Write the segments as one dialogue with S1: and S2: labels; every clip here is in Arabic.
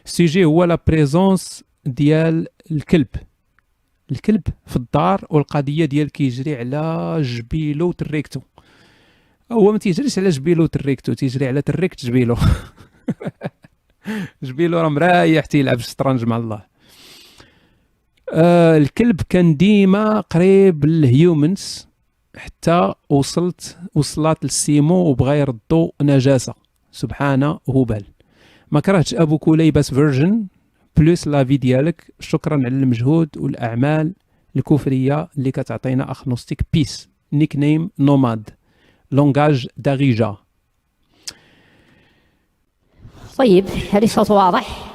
S1: السوجي هو لا بريزونس ديال الكلب في الدار، والقضيه ديال كيجري على جبيلو وتريكتو. هو ما تيجريش على جبيلو وتريكتو، تيجري على تريكت جبيلو. جبيلو راه مريح تيلعب الشطرنج مع الله. الكلب كان ديما قريب للهيومنز حتى وصلت للسيمو وبغى يردو نجاسه. سبحانه هبل. ما كرهتش ابو كليبس فيرجن بلوس لافي ديالك. شكرا على المجهود والاعمال الكفريه اللي كتعطينا اخنوستيك بيس. نيك نيم نوماد لونغاج داريجا.
S2: طيب، هل الصوت واضح؟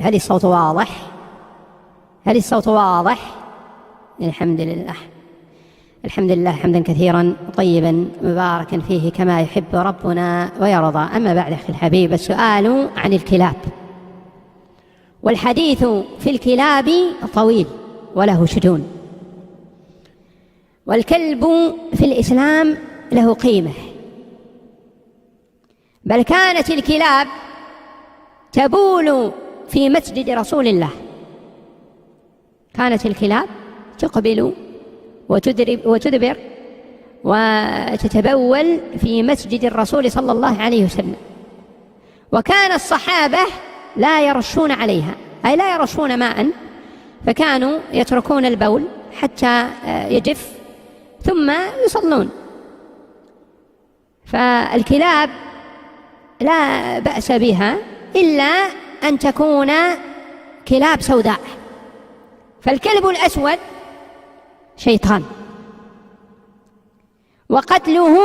S2: هل الصوت واضح؟ هل الصوت واضح؟ الحمد لله، الحمد لله حمدا كثيرا طيبا مباركا فيه كما يحب ربنا ويرضى. أما بعد أخي الحبيب، السؤال عن الكلاب، والحديث في الكلاب طويل وله شجون. والكلب في الإسلام له قيمة، بل كانت الكلاب تبول في مسجد رسول الله. كانت الكلاب تقبل وتدبر وتتبول في مسجد الرسول صلى الله عليه وسلم. وكان الصحابة لا يرشون عليها، أي لا يرشون ماء، فكانوا يتركون البول حتى يجف ثم يصلون. فالكلاب لا بأس بها إلا أن تكون كلاب سوداء. فالكلب الأسود شيطان، وقتله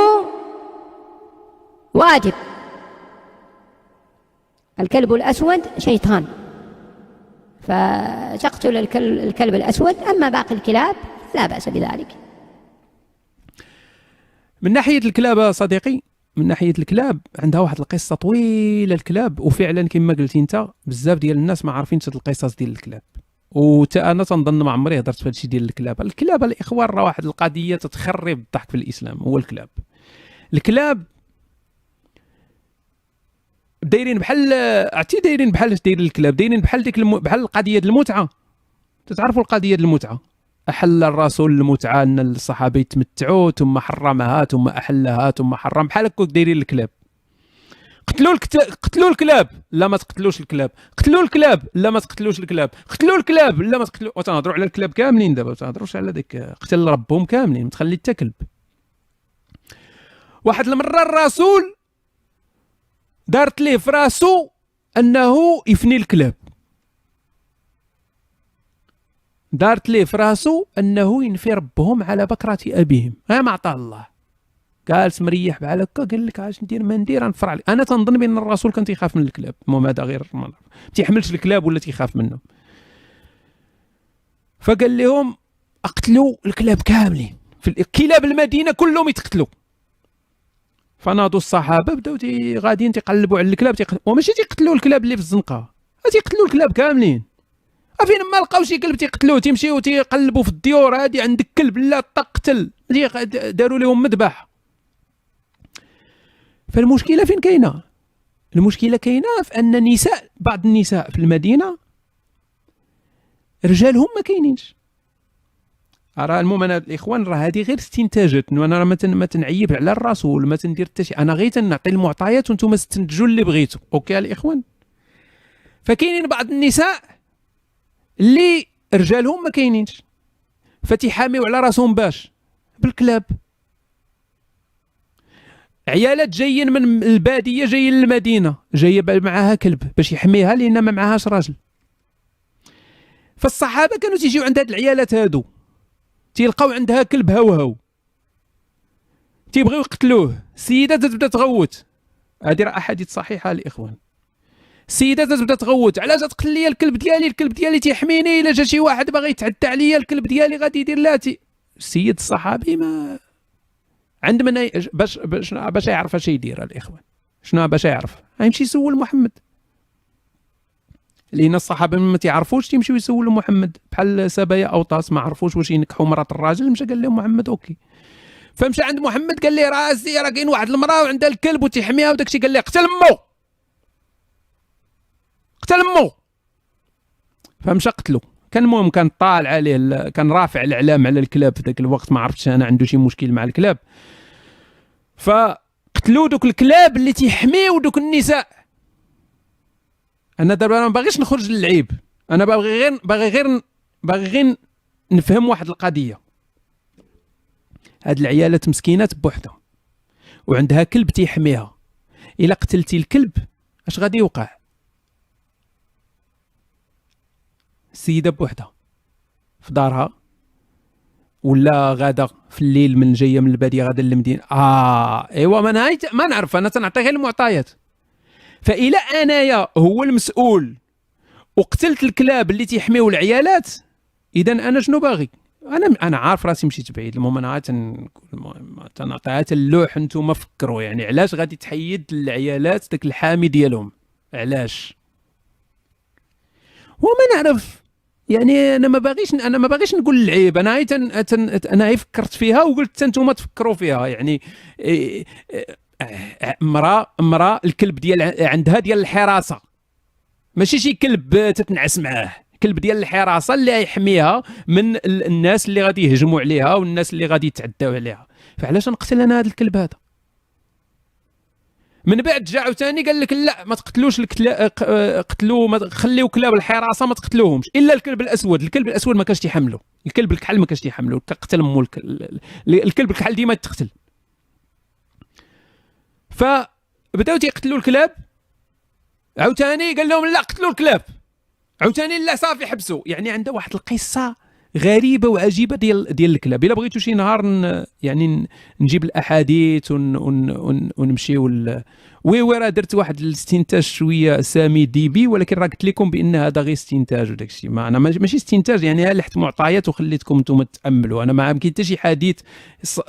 S2: واجب. الكلب الأسود شيطان، فتقتل الكلب الأسود. أما باقي الكلاب لا بأس بذلك.
S1: من ناحية الكلاب صديقي، من ناحية الكلاب عندها واحد القصة طويلة الكلاب، وفعلا كما قلتي انت بزاف ديال الناس ما عارفينش هاد القصص ديال الكلاب. وتا انا تنظن ما عمري هضرت في هادشي ديال الكلاب الاخوان راه واحد القضيه تتخرب الضحك في الاسلام. هو الكلاب دايرين بحال عرفتي، دايرين بحال الكلاب دايرين بحال ديك بحال القضيه ديال المتعه. تتعرفوا القضيه ديال المتعه؟ احل الرسول المتعه ان الصحابه يتمتعوا ثم حرمها ثم احلها ثم حرم. بحال هكا دايرين الكلاب. قتلوا الكلاب، لا ما تقتلوش الكلاب. قتلوا الكلاب، لا ما تقتلوش الكلاب. قتلوا الكلاب، لا ما تقتلوا. وتنهضروا على الكلاب كاملين دابا، ما تنهضروش على ديك قتل ربهم كاملين، ما تخلي حتى كلب. واحد المره الرسول دارت ليه في راسو انه يفني الكلاب. دارت ليه في راسو انه ينفي ربهم على بكره ابيهم. ما عطاه الله. جالس مريح بحال هكا، قال لك اش ندير ما ندير، نفر عليك. انا تنظن بان الرسول كان تيخاف من الكلاب. المهم هذا غير ما تيحملش الكلاب ولا تيخاف منهم. فقال لهم اقتلوا الكلاب كاملين، في الكلاب المدينه كلهم يتقتلوا. فناضوا الصحابه بداو غاديين تيقلبوا على الكلاب، وماشي تيقتلوا الكلاب اللي في الزنقه، تيقتلوا الكلاب كاملين. فين ما لقاو شي كلب تيقتلوه. تيمشيو تيقلبوا في الديور، هادي عندك كلب لا تقتل، داروا لهم مذبح. فالمشكله فين كاينه؟ المشكله كاينه في ان النساء، بعض النساء في المدينه رجالهم ما كاينينش. راه المهم انا الاخوان راه هذه غير استنتاجات، انا ما تنعيب على الرسول، ما تندير حتى شي، انا غير تنعطي المعطيات وانتم استنتجوا اللي بغيتوا. اوكي الاخوان؟ فكاينين بعض النساء اللي رجالهم ما كاينينش، فتيحاميو على راسهم باش بالكلاب. عيالات جايين من الباديه جايين للمدينه، جايه معاها كلب باش يحميها لان ما معاهاش راجل. فالصحابه كانوا تيجيو عند هاد العيالات هادو، تيلقاو عندها كلب هوهو، تيبغيو يقتلوه. السيده تبدا تغوت. هذه راه احاديث صحيحه الاخوان. السيده تبدا تغوت، علاش تقتل لي الكلب ديالي؟ الكلب ديالي تيحميني، الا جا شي واحد باغي يتعدى عليا الكلب ديالي غادي يدير لاتي. السيد الصحابي ما عند من باش يعرف اش يدير الاخوان. شنو باش يعرف؟ غيمشي يسول محمد، لان الصحابه ما تيعرفوش تيمشيو يسولوا محمد. بحال سبايا اوطاس ما عرفوش واش ينكحوا مرات الراجل، مشى قال لهم محمد اوكي. فمشى عند محمد قال ليه راه كاين واحد المراه وعندها الكلب وتيحميها وداك الشيء. قال ليه قتل امو. قتل مو. فمشى قتلو. كان المهم كان طالع عليه، كان رافع الاعلام على الكلاب في ذاك الوقت، ما عرفتش انا عنده شي مشكل مع الكلاب. فقتلوا دوك الكلاب اللي تيحميو دوك النساء. انا دابا ما باغيش نخرج للعيب، انا باغي غير نفهم واحد القضيه. هاد العيالات مسكينات بوحدها وعندها كلب تيحميها، الا قتلتي الكلب اش غادي يوقع؟ السيده بوحدها في دارها، ولا غادا في الليل من جايه من الباديه غادا للمدينه. ايوا ما نعرف، انا تنعطي غير المعطيات. فإلا انايا هو المسؤول وقتلت الكلاب اللي تيحميو العيالات، اذا انا شنو باغي؟ انا عارف راسي مشيت بعيد. المهم انا تنعطيها اللوح. انتم فكروا يعني علاش غادي تحيد العيالات داك الحامي ديالهم؟ علاش؟ وما نعرف يعني. انا ما باغيش نقول العيب. انا فكرت فيها وقلت انتم تفكروا فيها يعني. مرأة الكلب ديال عندها ديال الحراسه، ماشي شي كلب تتنعس معاه، كلب ديال الحراسه اللي يحميها من الناس اللي غادي يهجموا عليها والناس اللي غادي يتعداو عليها. فعلاش نقتل انا هذا الكلب هذا؟ من بعد جا عاوتاني قال لك لا ما تقتلوش قتلوا، ما خليو كلاب الحراسه ما تقتلوهمش الا الكلب الاسود. الكلب الاسود ما كانش تيحملو، الكلب الكحل ما كانش تيحملو، قتل مو الكلب الكحل ديما تقتل. فبداو تيقتلوا الكلاب، عاوتاني قال لهم لا قتلوا الكلاب، عاوتاني لا صافي حبسوا. يعني عنده واحد القصه غريبه وعجيبه ديال الكلاب. الا بغيتوا شي نهار يعني نجيب الاحاديث ونمشيو راه درت واحد الاستنتاج شويه سامي ديبي، ولكن راه قلت لكم بان هذا غير استنتاج وداك الشيء. ما انا ماشي استنتاج يعني، لحت معطيات وخليتكم انتم تاملوا. انا ما يمكن حتى شي حديث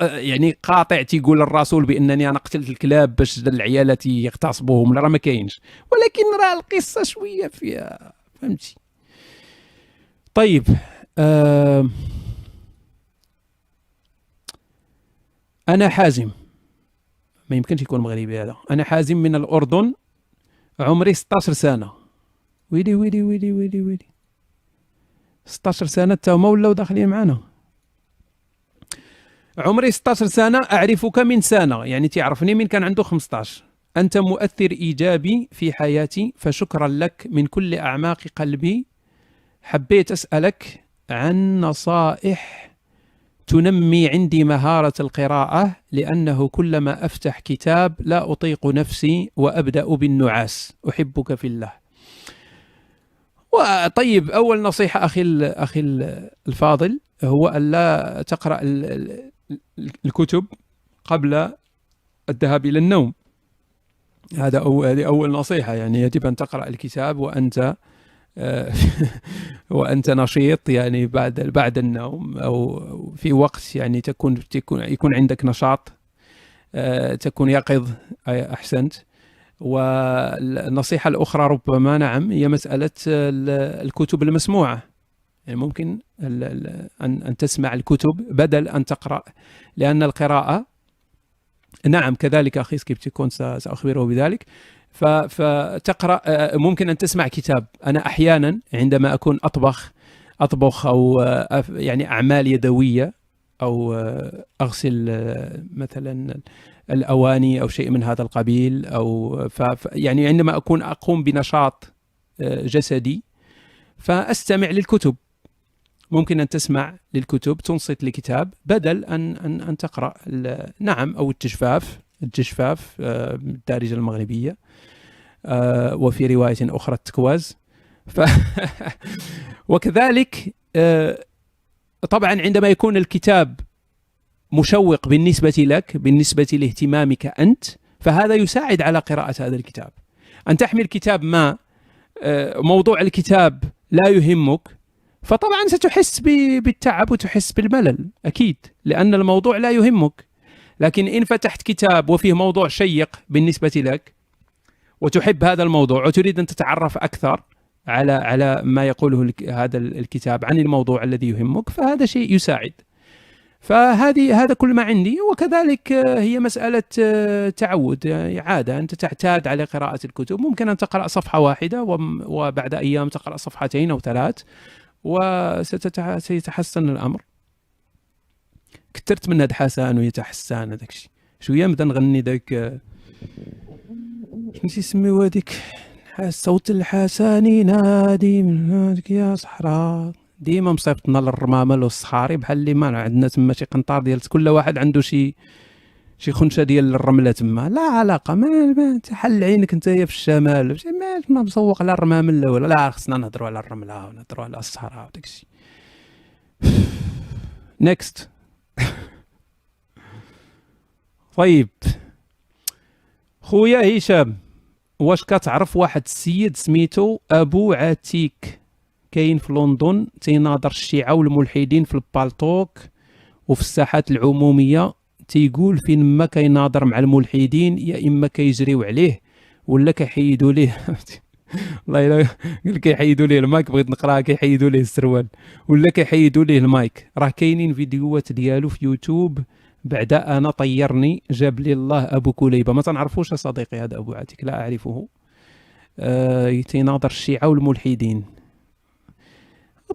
S1: يعني قاطع تيقول الرسول بانني انا قتلت الكلاب باش العيالات يغتصبوهم، راه ما كاينش. ولكن راه القصه شويه فيها، فهمتي؟ طيب أنا حازم، ما يمكنش يكون مغربي هذا. أنا حازم من الأردن، عمري 16 سنة. ويلي ويلي ويلي ويلي ويلي 16 سنة تاهما ولاو داخلين معنا. عمري 16 سنة، أعرفك من سنة، يعني تعرفني من كان عنده 15. أنت مؤثر إيجابي في حياتي، فشكرا لك من كل أعماق قلبي. حبيت أسألك عن نصائح تنمي عندي مهارة القراءة، لأنه كلما أفتح كتاب لا أطيق نفسي وأبدأ بالنعاس. أحبك في الله. طيب أول نصيحة أخي الفاضل هو ألا تقرأ الكتب قبل الذهاب إلى النوم. هذه أول نصيحة. يعني يجب أن تقرأ الكتاب وأنت نشيط، يعني بعد النوم أو في وقت يعني يكون عندك نشاط، تكون يقظ. أحسنت. والنصيحة الأخرى ربما نعم هي مسألة الكتب المسموعة. يعني ممكن أن تسمع الكتب بدل أن تقرأ، لأن القراءة نعم كذلك أخي سكيبتيكون سأخبره بذلك. فتقرأ، ممكن أن تسمع كتاب. أنا أحيانا عندما أكون أطبخ أو يعني أعمال يدوية أو أغسل مثلا الأواني أو شيء من هذا القبيل، أو يعني عندما أقوم بنشاط جسدي فأستمع للكتب. ممكن أن تسمع للكتب، تنصت لكتاب بدل أن تقرأ. نعم. أو الجشفاف بالدارجة المغربية، وفي رواية أخرى التكواز. وكذلك طبعا عندما يكون الكتاب مشوق بالنسبة لك، بالنسبة لاهتمامك أنت، فهذا يساعد على قراءة هذا الكتاب. أن تحمل كتاب ما موضوع الكتاب لا يهمك، فطبعا ستحس بالتعب وتحس بالملل أكيد، لأن الموضوع لا يهمك. لكن إن فتحت كتاب وفيه موضوع شيق بالنسبة لك وتحب هذا الموضوع وتريد أن تتعرف أكثر على ما يقوله هذا الكتاب عن الموضوع الذي يهمك، فهذا شيء يساعد. هذا كل ما عندي. وكذلك هي مسألة تعود، يعني عادة، أنت تعتاد على قراءة الكتب. ممكن أن تقرأ صفحة واحدة وبعد أيام تقرأ صفحتين أو 3 وسيتحسن الأمر. كثرت من هاد حسن ويتحسن هذاك الشيء شوية نبدا نغني ذاك شنو تيسميو هذيك صوت الحسن ينادي من هذيك يا صحراء. ديما مصيبطنا للرمامه والصحاري بحال اللي ما عندنا تما شي قنطار ديال كل واحد عنده شي خنشه ديال الرمله تما، لا علاقه ما تحل عينك نتايا في الشمال ما مسوق على الرمام الاول. لا خصنا نهضروا على الرمله ونهضروا على الصحراء وداك الشيء. نيكست. طيب خويا هشام، واش كتعرف واحد السيد سميتو ابو عتيك كاين في لندن تيناظر الشيعة والملحدين في البالطوك وفي الساحات العمومية، تيقول فين ما كيناظر مع الملحدين يا اما كيجريو عليه ولا كيحيدوا ليه والله الا قال كيحيدوا ليه المايك، بغيت نقراها كيحيدوا ليه السروال ولا كيحيدوا ليه المايك. راه كاينين فيديوهات ديالو في يوتيوب بعدا انا طيرني جاب لي الله ابو كليبه. ما تنعرفوش يا صديقي هذا ابو عتيك؟ لا اعرفه. تيناظر الشيعة والملحدين.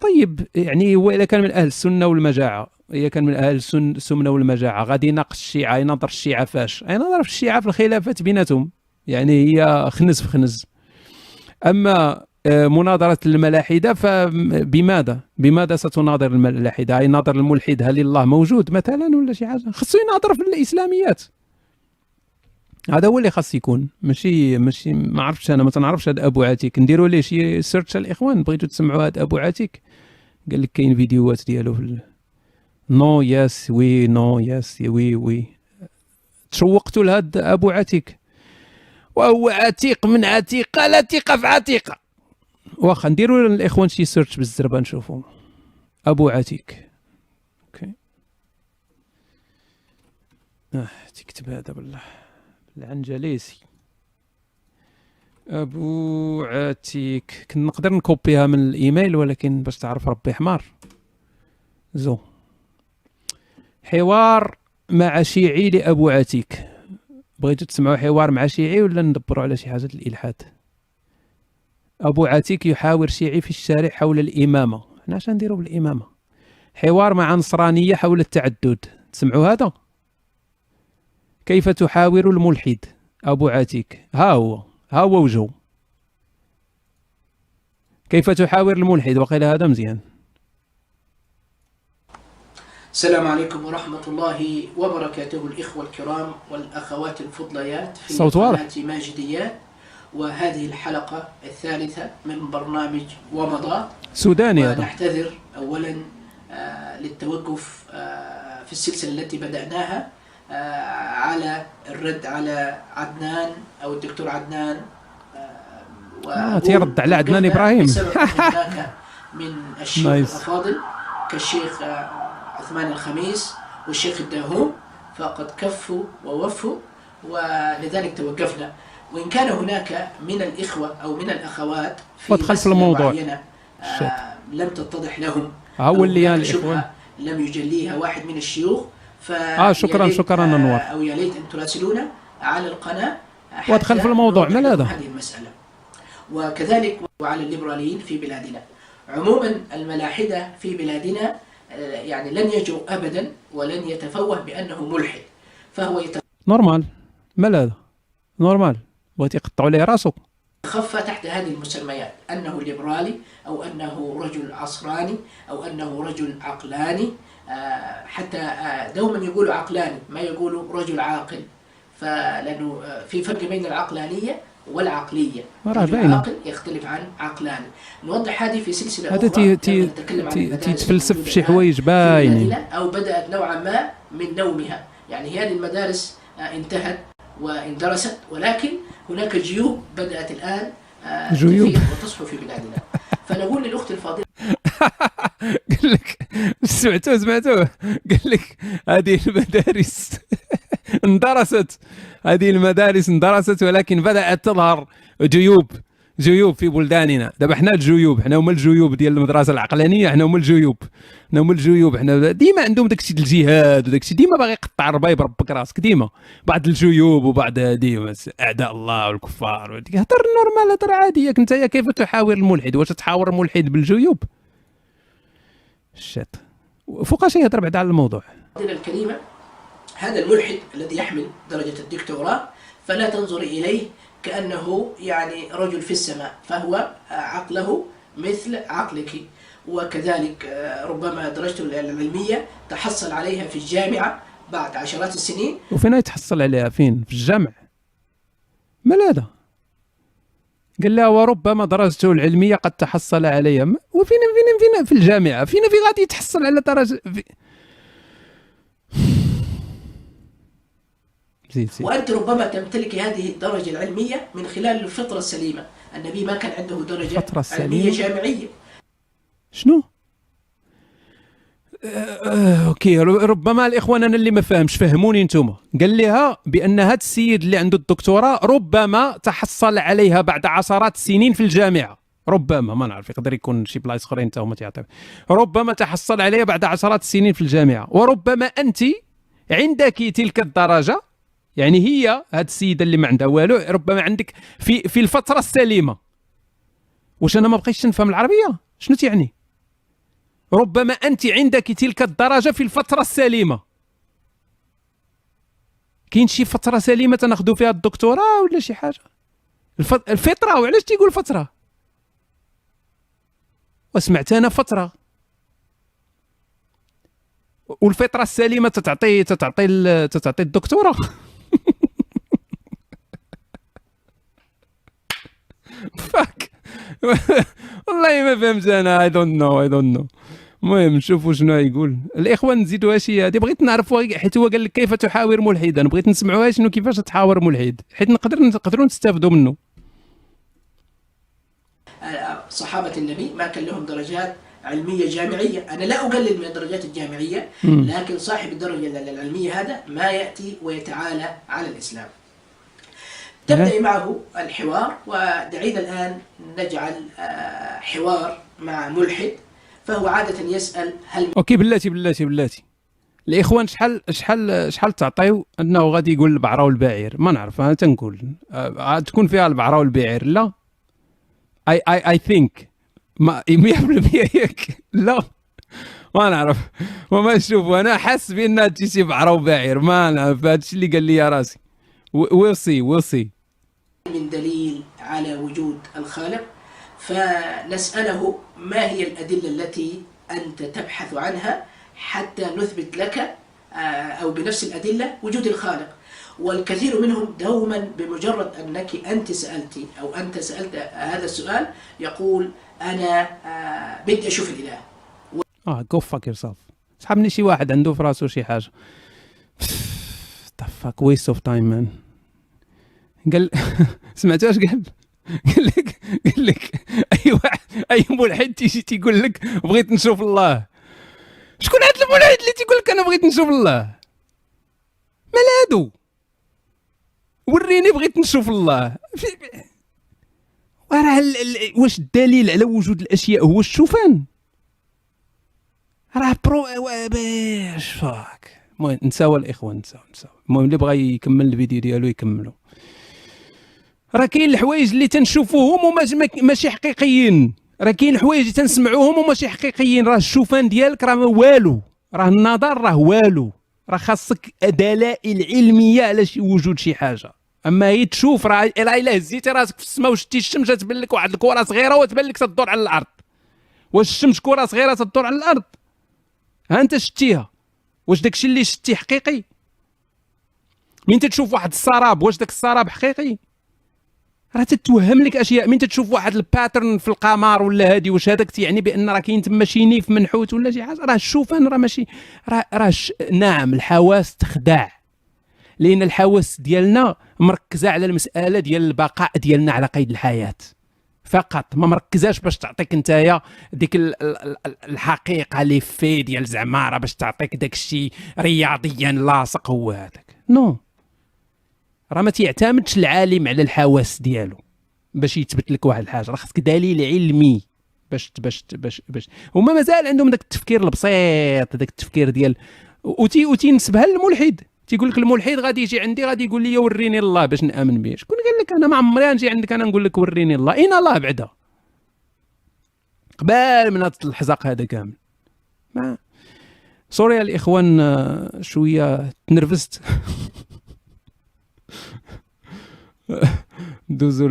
S1: طيب يعني هو اذا كان من اهل السنه والمجاعه، اذا كان من اهل السنه والمجاعه غادي يناقش الشيعة، يناظر الشيعة فاش؟ يناظر في الشيعة في الخلافات بيناتهم، يعني هي خنز في خنز. اما مناظرة الملاحدة بماذا ستناظر الملاحدة؟ يناظر الملحد هل الله موجود مثلا ولا شي حاجة؟ خصو يناظر في الإسلاميات، هذا هو اللي خاص يكون، ماشي ما عرفتش انا، ما تنعرفش هذا ابو عتيك. نديروا ليه شي سيرش الاخوان، بغيتوا تسمعوا هذا ابو عتيك قال لك كاين فيديوهات ديالو في نو ياس وي نو ياس وي. تشوقتوا لهذا ابو عتيك، وهو عتيق من عتيقه لا ثقه في عتيقه. واخا نديروا الاخوان شي سيرش بالزربه نشوفوا ابو عتيك. اوكي تكتب هذا بالله العنجليسي ابو عتيك. كنا نقدر نكوبيها من الايميل ولكن باش تعرف ربي حمار. حوار مع شيعي لابو عتيك. بغيتوا تسمعوا حوار مع شيعي ولا ندبروا على شي حاجه الالحاد؟ ابو عتيك يحاور شيعي في الشارع حول الامامه. حنا اش نديروا بالامامه؟ حوار مع نصرانيه حول التعدد. تسمعوا هذا؟ كيف تحاور الملحد ابو عتيك؟ ها هو وجهه كيف تحاور الملحد. وقيل هذا مزيان.
S3: السلام عليكم ورحمة الله وبركاته الإخوة الكرام والأخوات الفضليات في قناة ماجديات، وهذه الحلقة الثالثة من برنامج ومضى
S1: سوداني. هذا
S3: نعتذر أولا للتوقف في السلسلة التي بدأناها على الرد على عدنان أو الدكتور عدنان،
S1: تيرد على عدنان إبراهيم
S3: بسبب هناك من الشيخ الأفاضل كالشيخ عثمان الخميس والشيخ الداهوم فقد كفوا ووفوا، ولذلك توقفنا. وإن كان هناك من الإخوة أو من الأخوات في
S1: الموضوع
S3: لم تتضح لهم
S1: أو اللي الإخوة
S3: لم يجليها واحد من الشيوخ،
S1: شكرا أنور،
S3: أو يا ليت أن تراسلونا على القناة
S1: وادخل في الموضوع من هذا
S3: هذه المسألة. وكذلك وعلى الليبراليين في بلادنا. عموما الملاحدة في بلادنا يعني لن يجرؤ أبدا ولن يتفوه بأنه ملحد، فهو
S1: نورمال. ما هذا نورمال؟ بغيت يقطعوا ليه راسه.
S3: خف تحت هذه المسميات أنه ليبرالي أو أنه رجل عصراني أو أنه رجل عقلاني. حتى دوما يقولوا عقلاني، ما يقولوا رجل عاقل، فلأنه في فرق بين العقلانية والعقلية. العقل يختلف عن عقلاني. نوضح هذه في سلسلة
S1: أخرى. هذا تتفلسف شي حوايج باينين،
S3: أو بدأت نوعا ما من نومها. يعني هذه المدارس انتهت واندرست، ولكن هناك جيوب بدأت الآن تفيق وتصحو في بلادنا. فنقول للأخت الفاضلة
S1: قال لك سمعتوه قال لك هذه المدارس اندرست، هذه المدارس اندرست ولكن بدأت تظهر جيوب في بلداننا. دابا حنا الجيوب، حنا هما الجيوب ديال المدرسه العقلانيه، حنا هما الجيوب، حنا هما الجيوب. حنا ديما عندهم داكشي ديال الجهاد وداكشي، ديما باغي يقطع الربايب ربك راسك، ديما بعض الجيوب وبعض هادي اعداء الله والكفار. هضر نورمال، هضر عادي. ياك انت كيف تحاور الملحد؟ واش تحاور الملحد بالجيوب؟ الشات فوقاش يهضر بعد على الموضوع.
S3: الكريمة هذا الملحد الذي يحمل درجة الدكتوراه فلا تنظر إليه كأنه يعني رجل في السماء، فهو عقله مثل عقلك، وكذلك ربما درجته العلمية تحصل عليها في الجامعة بعد عشرات السنين.
S1: وفين يتحصل عليها؟ فين؟ في الجامع؟ مال هذا؟ قال لها وربما درجته العلمية قد تحصل عليها. وفين في الجامعة؟ فين غادي يتحصل على درجة زيد.
S3: وأنت ربما تمتلك هذه الدرجة العلمية من خلال الفطرة السليمة. النبي ما كان عنده درجة علمية جامعية.
S1: شنو؟ اوكي، ربما الاخوان انا اللي ما فاهمش، فهموني انتم. قال لها بان هذا السيد اللي عنده الدكتوراه ربما تحصل عليها بعد عشرات السنين في الجامعه، ربما، ما نعرف، يقدر يكون شي بلايص اخرين حتى هما تيعطيو، ربما تحصل عليها بعد عشرات السنين في الجامعه، وربما انت عندك تلك الدرجه، يعني هي هاد السيده اللي ما عندها والو، ربما عندك في الفتره السليمه. واش انا ما بقيتش نفهم العربيه؟ شنو تعني؟ ربما أنت عندك تلك الدرجة في الفترة السليمة. كاين شي فترة سليمة تناخذوا فيها الدكتوراه ولا شي حاجة؟ الفطرة، وعلاش تيقول فترة؟ وسمعت أنا فترة، والفطرة السليمة تتعطي الدكتوراه. فاك والله ما فهمت انا. اي دونت نو. المهم نشوفوا شنو يقول الاخوان. نزيدوها شي هذه، بغيت نعرفوا، حيت هو قال لك كيف تحاور ملحد، انا بغيت نسمعوها شنو كيفاش تحاور ملحد، حيت نقدروا نستافدوا منه.
S3: صحابة النبي ما كان لهم درجات علمية جامعية. أنا لا أقلل من الدرجات الجامعية، لكن صاحب الدرجة العلمية هذا ما يأتي ويتعالى على الإسلام. تبدأ معه الحوار، ودعينا الآن نجعل حوار مع ملحد، فهو عادة يسأل هل
S1: اوكي بلاتي الاخوان شحال تعطيو انه غادي يقول البعره والبعير؟ ما نعرف، انا تنقول تكون فيها البعره والبعير. لا اي ثينك 100% ياك. لا ما نعرف، وما نشوف، انا حاس بان هادشي شي بعره وبعير، ما نعرف، هادشي اللي قال لي يا راسي. ويل سي
S3: من دليل على وجود الخالق، فنسأله ما هي الأدلة التي أنت تبحث عنها حتى نثبت لك أو بنفس الأدلة وجود الخالق. والكثير منهم دوما بمجرد أنك أنت سألتي أو أنت سألت هذا السؤال يقول أنا بدي أشوف الإله.
S1: go fuck yourself. سحبني شي واحد عنده في راسه شي حاجة. the fuck waste of time man. قال سمعت واش قال لك اي واحد، اي ملحد تيجي تيقول لك بغيت نشوف الله. شكون هذا الملحد اللي تيقول لك انا بغيت نشوف الله؟ مال هادو؟ وريني بغيت نشوف الله. وراه واش الدليل على وجود الاشياء هو الشوفان؟ راه برو باش فاك. المهم نساو الاخوان، نساو. المهم اللي بغى يكمل الفيديو ديالو يكملوا. راه كاين الحوايج اللي تنشوفوهم وماشي حقيقيين، راه كاين الحوايج اللي تنسمعوهم وماشي حقيقيين. راه الشوفان ديالك راه والو، راه النظر راه والو، راه خاصك دلائل علميه على وجود شي حاجه. اما هي تشوف، راه الا هزيتي راسك في السماء وشتي الشمس تبان لك واحد الكره صغيره وتبان لك تدور على الارض. واش الشمس كره صغيره تدور على الارض؟ ها انت شتيها، واش داكشي اللي شتي حقيقي؟ من تشوف واحد السراب، واش داك السراب حقيقي؟ راه تتوهم لك اشياء. من تشوف واحد الباترن في القمر ولا هادي، واش هذاك يعني بان راه كاين تما شي نيف منحوت ولا شي حاجه؟ راه الشوفان راه ماشي نعم الحواس تخدع، لان الحواس ديالنا مركزه على المساله ديال البقاء ديالنا على قيد الحياه فقط، ما مركزاش باش تعطيك نتايا ديك الحقيقه اللي في ديال زعما راه باش تعطيك داك الشيء رياضيا لاصق هو هذاك. نو، راه ما تيعتمدش العالم على الحواس ديالو، باش يثبت لك واحد الحاجه، راه خاصك دليل علمي باش هما مازال عندهم داك التفكير البسيط، داك التفكير ديال وتنسبها للملحد. تيقول لك الملحد غادي يجي عندي غادي يقول لي وريني الله باش نامن به. شكون قال لك؟ انا ما عمري غنجي عندك انا نقول لك وريني الله؟ اين الله بعدا؟ قبال من هذا الحزق هذا كامل. ما سوري يا الاخوان، شويه تنرفزت. دوزوا